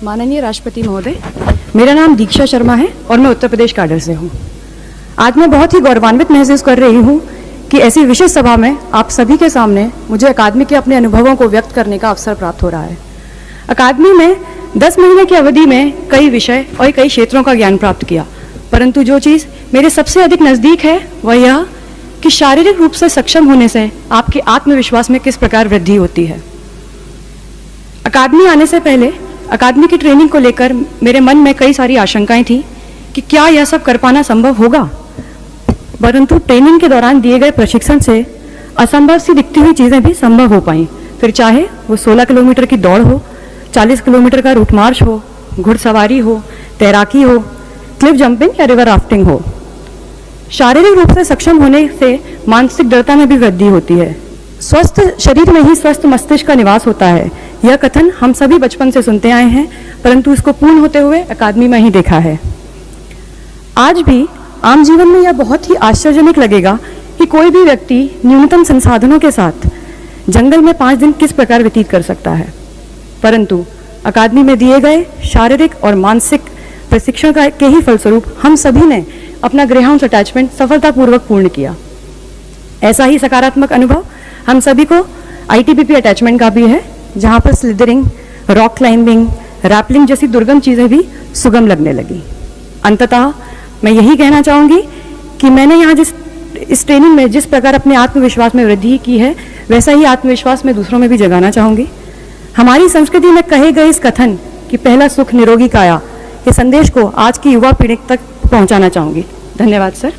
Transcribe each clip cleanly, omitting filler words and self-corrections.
माननीय राष्ट्रपति महोदय, मेरा नाम दीक्षा शर्मा है और मैं उत्तर प्रदेश कैडर से हूँ। आज मैं बहुत ही गौरवान्वित महसूस कर रही हूँ कि ऐसी विशेष सभा में आप सभी के सामने मुझे अकादमी के अपने अनुभवों को व्यक्त करने का अवसर प्राप्त हो रहा है। अकादमी में 10 महीने की अवधि में कई विषय और कई क्षेत्रों का ज्ञान प्राप्त किया, परंतु जो चीज़ मेरे सबसे अधिक नज़दीक है वह यह कि शारीरिक रूप से सक्षम होने से आपके आत्मविश्वास में किस प्रकार वृद्धि होती है। अकादमी आने से पहले अकादमी की ट्रेनिंग को लेकर मेरे मन में कई सारी आशंकाएं थी कि क्या यह सब कर पाना संभव होगा, परंतु ट्रेनिंग के दौरान दिए गए प्रशिक्षण से असंभव सी दिखती हुई चीज़ें भी संभव हो पाई। फिर चाहे वो 16 किलोमीटर की दौड़ हो, 40 किलोमीटर का रूट मार्च हो, घुड़सवारी हो, तैराकी हो, क्लिफ जंपिंग या रिवर राफ्टिंग हो। शारीरिक रूप से सक्षम होने से मानसिक दृढ़ता में भी वृद्धि होती है। स्वस्थ शरीर में ही स्वस्थ मस्तिष्क का निवास होता है। यह कथन हम सभी बचपन से सुनते आए हैं, परंतु इसको पूर्ण होते हुए अकादमी में ही देखा है। आज भी आम जीवन में यह बहुत ही आश्चर्यजनक लगेगा कि कोई भी व्यक्ति न्यूनतम संसाधनों के साथ जंगल में 5 दिन किस प्रकार व्यतीत कर सकता है, परंतु अकादमी में दिए गए शारीरिक और मानसिक प्रशिक्षण के ही फलस्वरूप हम सभी ने अपना ग्रेहाउंड अटैचमेंट सफलतापूर्वक पूर्ण किया। ऐसा ही सकारात्मक अनुभव हम सभी को ITBP अटैचमेंट का भी है, जहाँ पर स्लिदरिंग, रॉक क्लाइंबिंग, रैपलिंग जैसी दुर्गम चीज़ें भी सुगम लगने लगी। अंततः मैं यही कहना चाहूँगी कि मैंने यहाँ इस ट्रेनिंग में जिस प्रकार अपने आत्मविश्वास में वृद्धि की है, वैसा ही आत्मविश्वास मैं दूसरों में भी जगाना चाहूँगी। हमारी संस्कृति में कहे गए इस कथन कि पहला सुख निरोगी काया, के संदेश को आज की युवा पीढ़ी तक पहुँचाना चाहूँगी। धन्यवाद सर।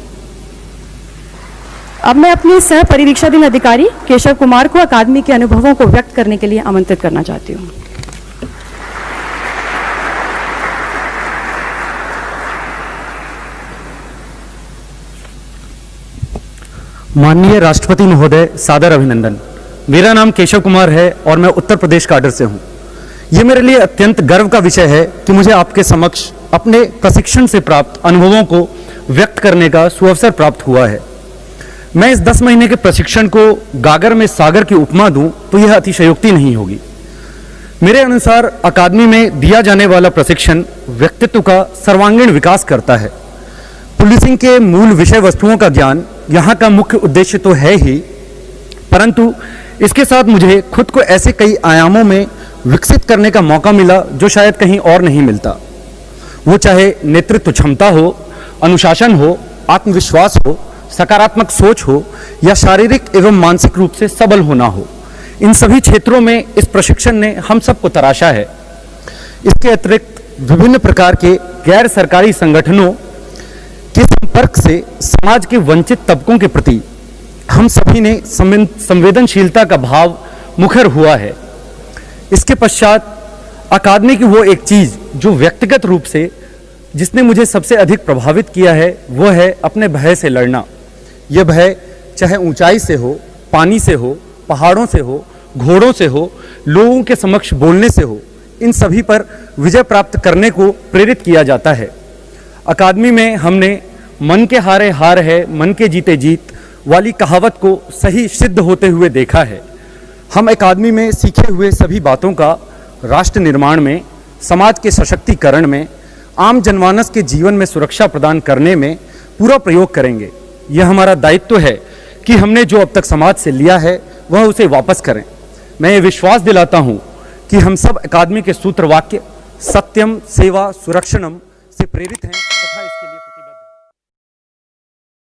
अब मैं अपने सह परिवीक्षाधीन अधिकारी केशव कुमार को अकादमी के अनुभवों को व्यक्त करने के लिए आमंत्रित करना चाहती हूँ। माननीय राष्ट्रपति महोदय, सादर अभिनंदन। मेरा नाम केशव कुमार है और मैं उत्तर प्रदेश कैडर से हूँ। ये मेरे लिए अत्यंत गर्व का विषय है कि मुझे आपके समक्ष अपने प्रशिक्षण से प्राप्त अनुभवों को व्यक्त करने का सुअवसर प्राप्त हुआ है। मैं इस 10 महीने के प्रशिक्षण को गागर में सागर की उपमा दूं तो यह अतिशयोक्ति नहीं होगी। मेरे अनुसार अकादमी में दिया जाने वाला प्रशिक्षण व्यक्तित्व का सर्वांगीण विकास करता है। पुलिसिंग के मूल विषय वस्तुओं का ज्ञान यहाँ का मुख्य उद्देश्य तो है ही, परंतु इसके साथ मुझे खुद को ऐसे कई आयामों में विकसित करने का मौका मिला जो शायद कहीं और नहीं मिलता। वो चाहे नेतृत्व क्षमता हो, अनुशासन हो, आत्मविश्वास हो, सकारात्मक सोच हो या शारीरिक एवं मानसिक रूप से सबल होना हो, इन सभी क्षेत्रों में इस प्रशिक्षण ने हम सबको तराशा है। इसके अतिरिक्त विभिन्न प्रकार के गैर सरकारी संगठनों के संपर्क से समाज के वंचित तबकों के प्रति हम सभी ने संवेदनशीलता का भाव मुखर हुआ है। इसके पश्चात अकादमी की वो एक चीज़ जो व्यक्तिगत रूप से जिसने मुझे सबसे अधिक प्रभावित किया है वो है अपने भय से लड़ना। यह भय चाहे ऊंचाई से हो, पानी से हो, पहाड़ों से हो, घोड़ों से हो, लोगों के समक्ष बोलने से हो, इन सभी पर विजय प्राप्त करने को प्रेरित किया जाता है। अकादमी में हमने मन के हारे हार है, मन के जीते जीत वाली कहावत को सही सिद्ध होते हुए देखा है। हम अकादमी में सीखे हुए सभी बातों का राष्ट्र निर्माण में, समाज के सशक्तिकरण में, आम जनमानस के जीवन में सुरक्षा प्रदान करने में पूरा प्रयोग करेंगे। यह हमारा दायित्व है कि हमने जो अब तक समाज से लिया है वह उसे वापस करें। मैं ये विश्वास दिलाता हूँ कि हम सब अकादमी के सूत्र वाक्य सत्यम सेवा सुरक्षणम से प्रेरित हैं तथा इसके लिए प्रतिबद्ध